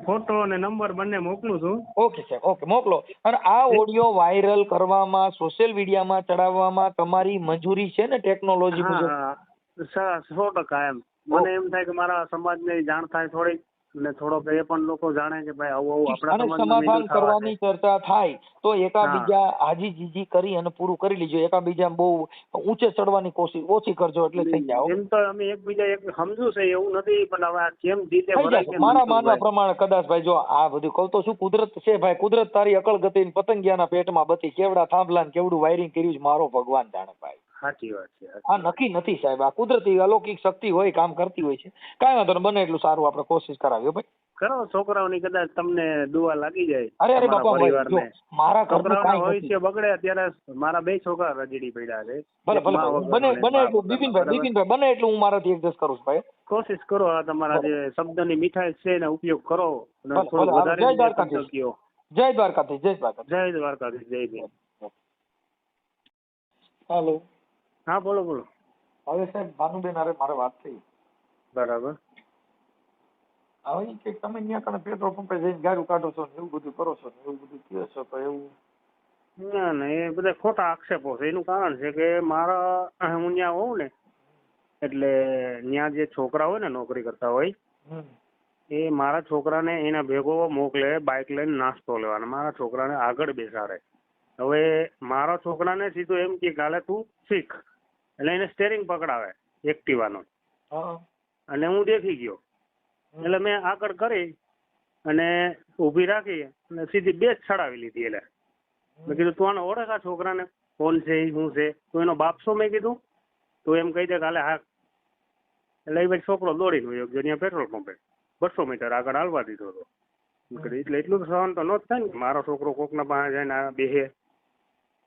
ફોટો અને નંબર બંને મોકલું છું. ઓકે સાહેબ, ઓકે મોકલો. અને આ ઓડિયો વાયરલ કરવામાં, સોશિયલ મીડિયામાં ચડાવવામાં તમારી મંજૂરી છે ને ટેકનોલોજી મુજબ? હા 100% એમ. મને એમ થાય કે મારા સમાજને જાણ થાય થોડીક, અને થોડોક એ પણ લોકો જાણે કે ભાઈ આવું આવું આપણા અને સમાજમાં સમાધાન મેન્યુ થવા કરવાની ચર્ચા થાય તો એકાબીજા હાજી જીજી કરી અને પૂરું કરી લેજો. એકાબીજા બહુ ઊંચે ચડવાની કોશિશ ઓછી કરજો એટલે થઈ જાય. એમ તો અમે એકબીજા એક સમજુ છે એવું નથી, પણ હવે આ કેમ જીતે થઈ ભરાય જશે. કેમ મારા માનવા મનસુખભાઈ? પ્રમાણે કદાચ ભાઈ જો આ બધું કહું તો શું કુદરત છે ભાઈ, કુદરત તારી અકલ ગતિ પતંગિયાના પેટમાં બધી કેવડા થાંભલા ને કેવડું વાયરિંગ કર્યું છે મારો ભગવાન જાણે ભાઈ. સાચી વાત છે. આ નક્કી નથી સાહેબ, આ કુદરતી અલૌકિક શક્તિ હોય કામ કરતી હોય છે. કાંઈ વાંધો નહીં, બને એટલું સારું આપણે કોશિશ કરાવીએ ભાઈ. કરો છોકરાઓની કદાચ તમને દુઆ લાગી જાય. અરે તમારા બાપા ભાઈ, જો પરિવારને. મારા ઘરનું છોકરાઓના કાંઈ હોય નથી. છે બગડે. અત્યારે મારા 2 છોકરા રજડી પડ્યા છે. ભલે એક ભલે મા ભાઈ, વગરનો બને ને એક બને બા એટલું વગરનો. બિપિનભાઈ બને એટલું હું મારાથી એડજસ્ટ કરું છું ભાઈ. કોશિશ કરો. આ તમારા જે શબ્દની મીઠાઈ છે એનો ઉપયોગ કરો અને ભલે, થોડું ભલે. વધારે જય શબ્દ દ્વારકાધીશ. કયો. જય દ્વારકાધીશ, જય દ્વારકાધીશ. જય દ્વારકાધીશ. જય ભીમ. હાલો. હા બોલો બોલો. હવે સાહેબ ભાનુબેન હારે મારે વાત થઈ. બરાબર. હવે ઈ કે તમે ત્યાં કને પેટ્રોલ પંપે જઈને ગાડું કાઢો છો ને એવું બધું કરો છો ને એવું બધું કહો છો તો એવું ના ના, એ બધા ખોટા આક્ષેપો છે. એનું કારણ છે કે મારા હું ત્યાં હોઉં ને એટલે ત્યાં જે છોકરા હોય ને નોકરી કરતા હોય એ મારા છોકરાને એના ભેગો મોકલે બાઇક લઈને નાસ્તો લેવાનો. મારા છોકરાને આગળ બેસાડે. હવે મારા છોકરાને સીધું એમ કે કાલે તું શીખ, એટલે એને સ્ટેરિંગ પકડાવે એક્ટિવાનો, અને હું દેખી ગયો. એટલે મેં આગળ કરી અને ઊભી રાખી અને સીધી 2 જ ચડાવી લીધી. એટલે મેં કીધું તું આને ઓળખ આ છોકરાને કોણ છે શું છે, તું એનો બાપ છો? મેં કીધું તું એમ કહી દે કાલે હા. એટલે એ ભાઈ છોકરો દોડીને વયો ગયો ત્યાં પેટ્રોલ પંપે 200 મીટર આગળ હાલવા દીધો હતો. એટલે એટલું તો સહન તો ન જ થાય ને, મારો છોકરો કોકના પાસે જાય ને બેહે,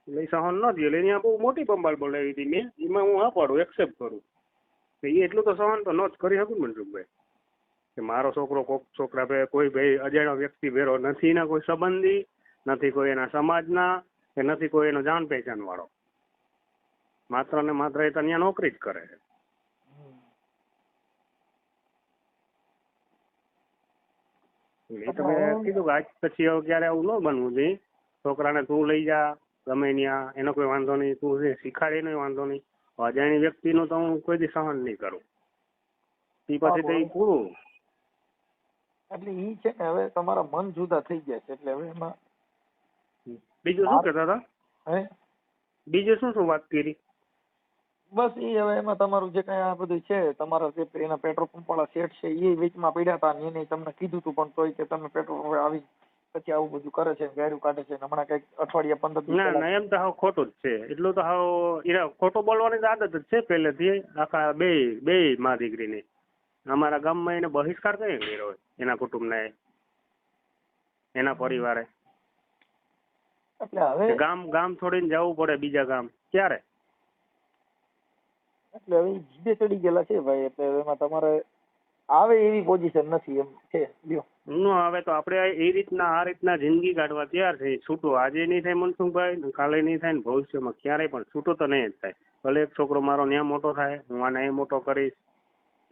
એટલે એ સહન ન થયું. એટલે ત્યાં બહુ મોટી બંબાળ બોલાવી હતી મેં. એમાં હું હા પાડું, એક્સેપ્ટ કરું. એ એટલું તો સહન તો ન જ કરી શકું મનસુખભાઈ, કે મારો છોકરો કોક છોકરા ભાઈ કોઈ ભાઈ અજાણ્યો વ્યક્તિ ભેરો નથી, ના કોઈ સંબંધી નથી, કોઈ એના સમાજના કે નથી કોઈ એનો જાણ પહેચાન વાળો, માત્ર ને માત્ર એ તો ત્યાં નોકરી જ કરે છે. એ તો મેં કીધું કે આજ પછી હવે ક્યારે આવું ન બનવું જોઈએ. છોકરાને તું લઈ જા ગમે ત્યાં, એનો કોઈ વાંધો નહીં, તું શીખાડી એનો વાંધો નહીં. અજાણી વ્યક્તિનું તો હું કોઈ દી સહન નહીં કરું. એ પછી તો એ પૂરું. એટલે ઈ છે ને હવે તમારા મન જુદા થઈ ગયા છે એટલે હવે એમાં બીજું શું કહેતા હતા? હે બીજું શું વાત કરી? બસ ઈ હવે એમાં તમારું જે કઈ આ બધું છે તમારા જે એના પેટ્રોલ પંપ વાળા સેટ છે એ વેચમાં પડ્યા હતા ને એને તમને કીધું તું પણ તોય કે તમે પેટ્રોલ પંપે આવી પછી આવું બધું કરે છે ગાડું કાઢે છે હમણાં કઈક અઠવાડિયા 15 દિવસ ના ના, એમ તો હાવ ખોટું જ છે. એટલું તો હાવ ખોટું બોલવાની આદત જ છે પહેલેથી આખા બે માં દીકરીની. અમારા ગામમાં એને બહિષ્કાર કરી કર્યો એના કુટુંબને, એના પરિવારે. એટલે હવે ગામ છોડીને જવું પડે બીજા ગામ. ક્યારે? એટલે હવે જીદે ચડી ગયેલા છે ભાઈ. એટલે એમાં તમારે આવે એવી પોઝિશન નથી એમ છે. લ્યો હવે તો આપણે આ રીતના જિંદગી કાઢવા તૈયાર છે. છૂટો આજે નહીં થાય મનસુખભાઈ, કાલે નહીં થાય ને ભવિષ્યમાં ક્યારેય પણ છૂટો તો નહીં જ થાય. ભલે એક છોકરો મારો ન્યા મોટો થાય, હું આને અહીં મોટો કરીશ.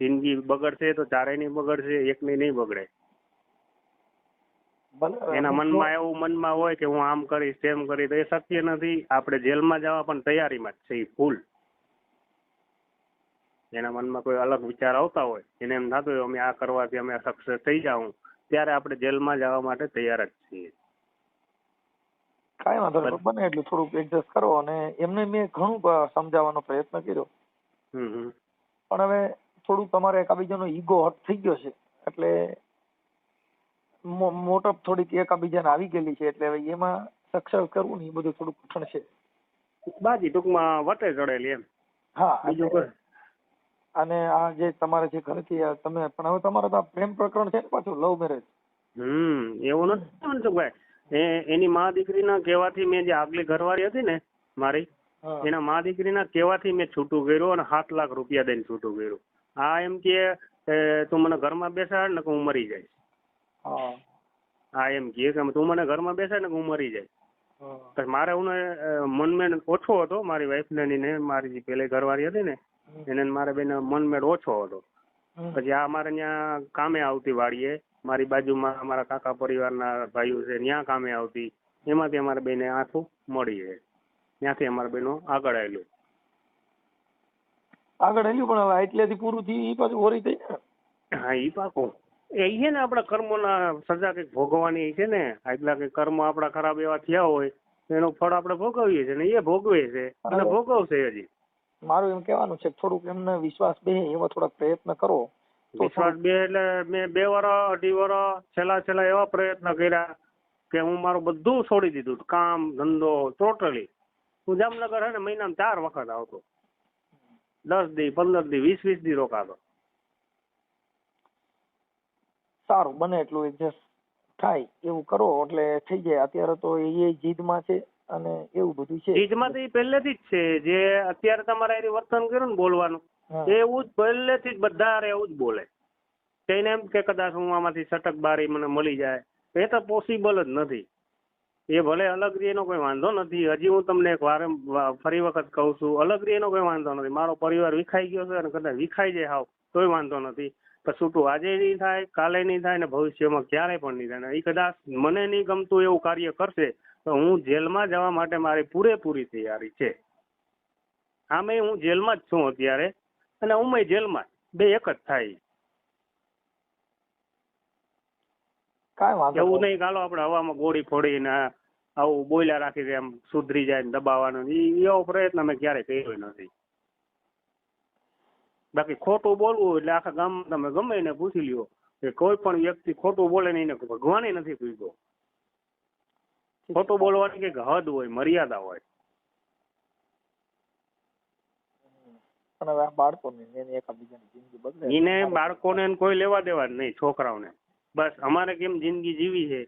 જિંદગી બગડશે તો ચારેય નહીં બગડશે, એકની નહીં બગડે. એના મનમાં હોય કે હું આમ કરીશ તેમ કરીશ, એ શક્ય નથી. આપણે જેલમાં જવા પણ તૈયારીમાં જ છે. એ ભૂલ. એના મનમાં કોઈ અલગ વિચાર આવતા હોય, એને એમ થતું હોય અમે આ કરવાથી અમે સક્સેસ થઈ જાઉં, ત્યારે આપણે જેલમાં જવા માટે તૈયાર જ છીએ. કાંઈ વાંધો નહીં, બને એટલું થોડુંક એડજસ્ટ કરો. અને એમને મેં ઘણું સમજાવવાનો પ્રયત્ન કર્યો, પણ હવે થોડું તમારે એકાબીજાનો ઈગો હટ થઈ ગયો છે. એટલે મોટપ થોડીક એકાબીજાને આવી ગયેલી છે. એટલે હવે એમાં સક્સેસ કરવું ને એ બધું થોડું કઠણ છે. બાજી ટૂંકમાં વટે ચડેલી એમ. હા, બીજું કોઈ. અને આ જે તમારે જે ઘરેથી તમે પણ હવે તમારે તો પ્રેમ પ્રકરણ છે ને પાછું લવ મેરેજ. એવું નથી મનસુખભાઈ. એની મા દીકરીના કહેવાથી મેં જે આગલી ઘરવાળી હતી ને મારી, એના મા દીકરીના કહેવાથી મેં છૂટું કર્યું અને 7 લાખ રૂપિયા દઈને છૂટું કર્યું. આ એમ કે તું મને ઘરમાં બેસાડ ને કે હું મરી જઈશ. હા એમ કે તું મને ઘરમાં બેસાડ ને કે હું મરી જઈશ. મારે હું મનમેળ ઓછો હતો મારી વાઈફ ને મારી જે પેલી ઘરવાળી હતી ને એને મારે બેન મનમેળ ઓછો હતો. પછી આ મારે ત્યાં કામે આવતી વાડીએ મારી બાજુમાં અમારા કાકા પરિવારના ભાઈઓ છે ત્યાં કામે આવતી, એમાંથી અમારે બેને આથું મળી છે, ત્યાંથી અમારા બેનો આગળ આવેલું. આગળ હેલ્યું પણ હવે એટલેથી પૂરું થયું એ પાછું હોરી થઈ ને. હા ઈ પાકું. એ છે ને આપણા કર્મોના સજા કંઈક ભોગવવાની છે ને, આગલા કંઈક કર્મ આપણા ખરાબ એવા થયા હોય એનું ફળ આપણે ભોગવીએ છીએ ને એ ભોગવે છે અને ભોગવશે હજી. મારું એમ કહેવાનું છે થોડુંક એમને વિશ્વાસ બે એવા થોડાક પ્રયત્ન કરો. વિશ્વાસ બે એટલે મેં 2 વર્ષ 2.5 વર્ષ છેલ્લા એવા પ્રયત્ન કર્યા કે હું મારું બધું છોડી દીધું, કામ ધંધો ટોટલી. હું જામનગર હે ને મહિનામાં 4 વખત આવતો, 10 દી 15 દી 20 દી રોકાતો. સારું બને એટલું એડજસ્ટ થાય એવું કરો એટલે થઈ જાય. અત્યારે તો એ જીદમાં છે અને એવું બધું છે. જીદમાં તો એ પહેલેથી જ છે, જે અત્યારે તમારે એ વર્તન કર્યું ને બોલવાનું, એવું જ પહેલેથી જ બધા એવું જ બોલે. તેને એમ કે કદાચ હું આમાંથી સટક બારી મને મળી જાય, એ તો પોસિબલ જ નથી. એ ભલે અલગ રી એનો કોઈ વાંધો નથી. હજી હું તમને એક વાર ફરી વખત કહું છું, અલગ રી એનો કોઈ વાંધો નથી. મારો પરિવાર વિખાઈ ગયો છે અને કદાચ વિખાઈ જાય હાવ તોય વાંધો નથી. તો છૂટું આજે નહીં થાય, કાલે નહીં થાય ને ભવિષ્યમાં ક્યારેય પણ નહીં થાય. એ કદાચ મને નહીં ગમતું એવું કાર્ય કરશે તો હું જેલમાં જવા માટે મારી પૂરેપૂરી તૈયારી છે. આમે હું જેલમાં જ છું અત્યારે અને હું જેલમાં બે એક જ થાય. કાંઈ વાંધો એવું નહીં કાલો આપણે હવામાં ગોળી ફોડીને આવું બોલ્યા રાખી દે એમ સુધરી જાય ને દબાવવાનો, એવો પ્રયત્ન મેં ક્યારેય કર્યો નથી. બાકી ખોટું બોલવું એટલે આખા ગામમાં તમે ગમે એને પૂછી લ્યો કે કોઈ પણ વ્યક્તિ ખોટું બોલે ને એને ભગવાને નથી પૂછ્યો. ખોટું બોલવાની કઈક હદ હોય, મર્યાદા હોય. પણ હવે આ બાળકોને એકાબીજાની જિંદગી બદલે એને બાળકોને કોઈ લેવા દેવા જ નહીં, છોકરાઓને બસ અમારે કેમ જિંદગી જીવી છે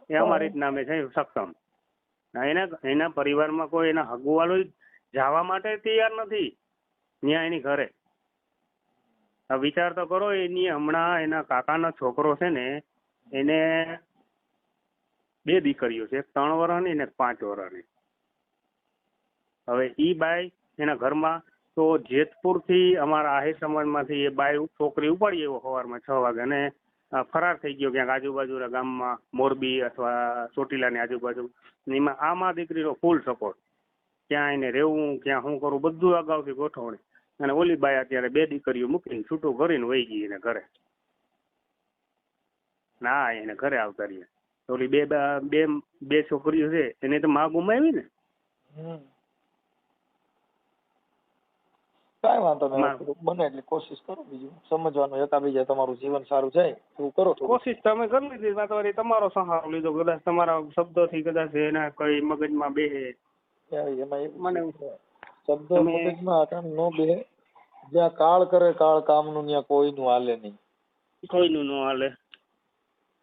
એ અમારી રીતના અમે છે સક્ષમ. એના પરિવારમાં કોઈ એના હગુવાલો જવા માટે તૈયાર નથી ત્યાં એની ઘરે. વિચાર તો કરો, એની હમણાં એના કાકાનો છોકરો છે ને એને 2 દીકરીઓ છે, 3 વર્ષની ને 5 વર્ષની. હવે ઈ બાઈ એના ઘરમાં તો જેતપુર થી અમારા આહિર સમાજમાંથી એ બાઈ છોકરી ઉપાડી એવો સવારમાં 6 વાગે અને ફરાર થઈ ગયો ક્યાંક આજુબાજુના ગામમાં, મોરબી અથવા ચોટીલાની આજુબાજુ. એમાં આમાં દીકરીનો ફૂલ સપોર્ટ, ક્યાં એને રહેવું, ક્યાં શું કરવું બધું અગાઉથી ગોઠવણી. અને ઓલી બાઈ અત્યારે 2 દીકરીઓ મૂકીને છૂટું કરીને વહી ગઈ એને ઘરે. ના એને ઘરે આવતા રહીએ. ઓલી બે છોકરીઓ છે એને તો માં ગુમાવી ને. કાંઈ વાંધો નહીં, બને એટલી કોશિશ કરો. બીજું સમજવાનું એકાબીજા તમારું જીવન સારું જાય એવું કરો. કોશિશ તમે કરી લીધી, વાત તમારો સહારો લીધો, કદાચ તમારા શબ્દોથી કદાચ એના કઈ મગજમાં બેહે. મને શબ્દો મગજમાં કામ ન બેહે. જ્યાં કાળ કરે કાળ કામનું ત્યાં કોઈનું હાલે નહીં. કોઈનું ન હાલે.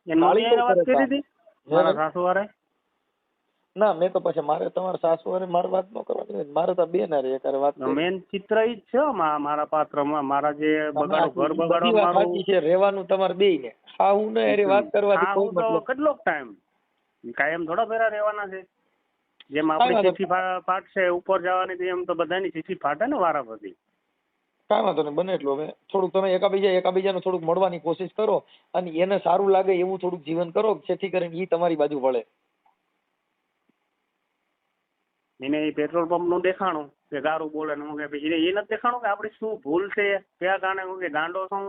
વાત કરી હતી મારા સાસુવારે. ના મેં તો પછી મારે તમારા સાસુવારે મારે વાત ન કરવાની, મારે તો બે ના રે વાત. મેન ચિત્ર ઈ જ છે મારા પાત્રમાં, મારા જે બગાડો ઘર બગાડો છે રહેવાનું તમારે બે ને. હા હું ને એરી વાત કરવાથી કોઈ મતલબ. કેટલો ટાઈમ કાયમ થોડા ફેરા રહેવાના છે. જેમ આપણી ચિઠ્ઠી ફાટશે ઉપર જવાની એમ તો બધાની ચિઠ્ઠી ફાટે ને વારાફરતી. કાંઈ વાંધો નહીં, બને એટલું હવે થોડુંક તમે એકાબીજાને થોડુંક મળવાની કોશિશ કરો અને એને સારું લાગે એવું થોડુંક જીવન કરો જેથી કરીને એ તમારી બાજુ વળે. એને પેટ્રોલ પંપ નું દેખાણું કે ગારું બોલે ને કે પછી એ નથી દેખાણું કે આપડી શું ભૂલ છે, કયા કારણે હું કે ગાંડો છું,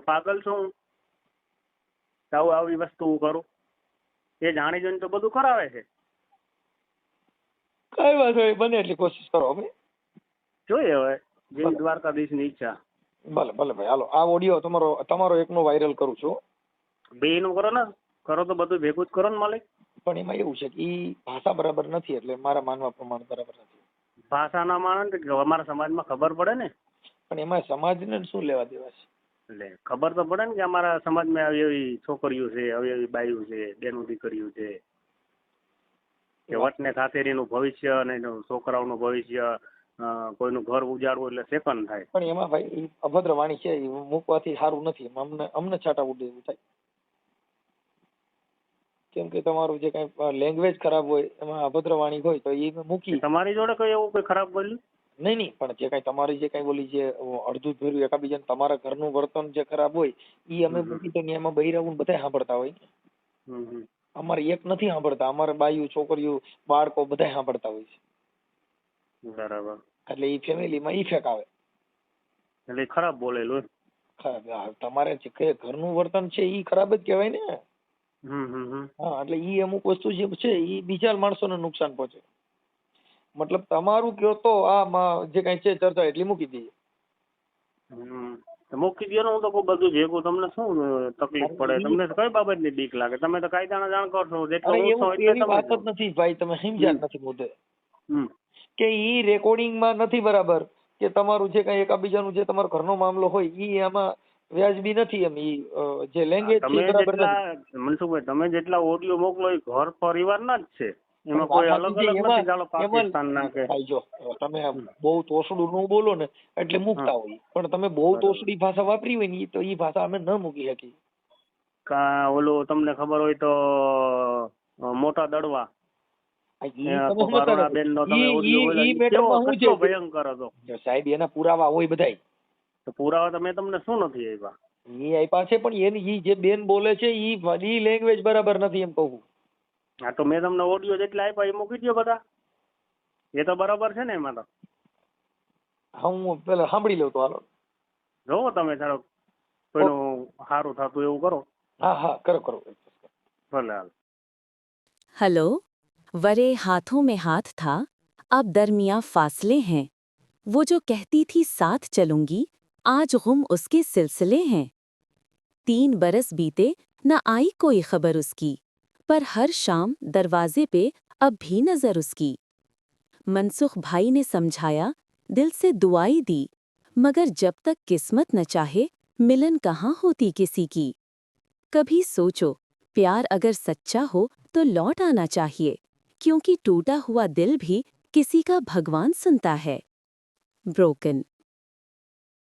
પાગલ છું, આવી વસ્તુ કરું. એ જાણી જોઈને તો બધું કરાવે છે. કઈ વાંધો નહીં, બને એટલી કોશિશ કરો. હવે જોઈએ હવે જેવી દ્વારકાધીશ ની ઈચ્છા. ભલે ભલે ભાઈ, હાલો આ ઓડિયો તમારો એકનો વાયરલ કરું છું. 2 નું કરો ને, કરો તો બધું ભેગું જ કરો ને માલિક. પણ એમાં એવું છે કે ઈ ભાષા બરાબર નથી, એટલે મારા માનવા પ્રમાણે બરાબર નથી. ભાષા ના માને અમારા સમાજમાં ખબર પડે ને. પણ એમાં સમાજને શું લેવા દેવા છે? એટલે ખબર તો પડે ને કે અમારા સમાજમાં આવી એવી છોકરીઓ છે, આવી એવી બાઈઓ છે, બેનું દીકરીઓ છે કે વટને ખાતેરીનું ભવિષ્ય અને છોકરાઓનું ભવિષ્ય, કોઈનું ઘર ઉજાડવું એટલે સેકન્ડ થાય. પણ એમાં ભાઈ અભદ્ર વાણી છે, મૂકવાથી સારું નથી. અમને છાટા ઉડે એવું થાય. કેમ કે તમારું જે કઈ લેંગ્વેજ ખરાબ હોય એમાં અભદ્ર વાણી હોય તો એ મૂકી. તમારી જોડે કઈ એવું કઈ ખરાબ બોલ્યું? નહીં નહીં, પણ જે કાંઈ તમારી જે કાંઈ બોલી જે અડધું ભર્યું એકાબીજાને તમારા ઘરનું વર્તન જે ખરાબ હોય ઈ અમે મૂકી તો ને એમાં બૈરાવું બધા સાંભળતા હોય ને. હમ હમ. અમારે એક નથી સાંભળતા, અમારે બાયું છોકરીઓ બાળકો બધા સાંભળતા હોય છે. બરાબર. એટલે ઈ ફેમિલીમાં ઇફેક્ટ આવે. એટલે ઈ ખરાબ બોલેલું એમ? ખરાબ. તમારે જે કઈ ઘરનું વર્તન છે ઈ ખરાબ જ કહેવાય ને. હમ હમ હમ. હા, એટલે ઈ અમુક વસ્તુ જે છે ઈ બીજા માણસોને નુકસાન પહોંચે. મતલબ તમારું કયો તો આ જે કઈ છે ચર્ચા એટલી મૂકી દઈએ. મૂકી દો ને, હું તો કોઈ બધું ભેગું. તમને શું તકલીફ પડે? તમને કઈ બાબતની બીક લાગે? તમે તો કાયદાના જાણકાર છો. જેટલો ઓછો એટલે એવી વાત જ નથી ભાઈ, તમે સમજ્યા જ નથી મુદ્દે. હમ. કે ઈ રેકોર્ડિંગમાં નથી બરાબર કે તમારું જે કઈ એકાબીજાનું જે તમારો ઘરનો મામલો હોય ઈ આમાં વ્યાજબી નથી. એમ ઈ જે લેંગ્વેજ છે તમે બરાબર નથી. જેટલા મનસુખભાઈ તમે જેટલા ઓડિયો મોકલો એ ઘર પરિવારના જ છે, એમાં કોઈ અલગ અલગ નથી. ચાલો પાકિસ્તાનના કે ભાઈ જો તમે બહુ તોછડું ન બોલો ને એટલે મૂકતા હોય, પણ તમે બહુ તોછડી ભાષા વાપરી હોય ને ઈ તો ઈ ભાષા અમે ન મૂકી શકી. ઓલું તમને ખબર હોય તો મોટા દડવા ભયંકર હતો સાહેબ, એના પુરાવા હોય બધાય. તો પુરાવા તો મેં તમને શું નથી આપ્યા? ઈ આપ્યા છે, પણ એની ઈ જે બેન બોલે છે ઈ લેંગ્વેજ બરાબર નથી એમ કહું. હા, તો મેં તમને ઓડિયો જેટલા આપ્યા એ મૂકી દો બધા. એ તો બરાબર છે ને એમાં તો? હા, હું પેલા સાંભળી લઉં તો હાલો. જોવો તમે થોડુંક કોઈનું સારું થતું એવું કરો. હા હા, કરો કરો. ભલે હાલ. हेलो, वरे हाथों में हाथ था, अब दरमियां फासले हैं। वो जो कहती थी साथ चलूंगी, आज गुम उसके सिलसिले हैं। 3 बरस बीते, न आई कोई खबर उसकी, पर हर शाम दरवाजे पे अब भी नजर उसकी। मनसुख भाई ने समझाया, दिल से दुआई दी, मगर जब तक किस्मत न चाहे, मिलन कहाँ होती किसी की। कभी सोचो, प्यार अगर सच्चा हो तो लौट आना चाहिए, क्योंकि टूटा हुआ दिल भी किसी का भगवान सुनता है। ब्रोकन।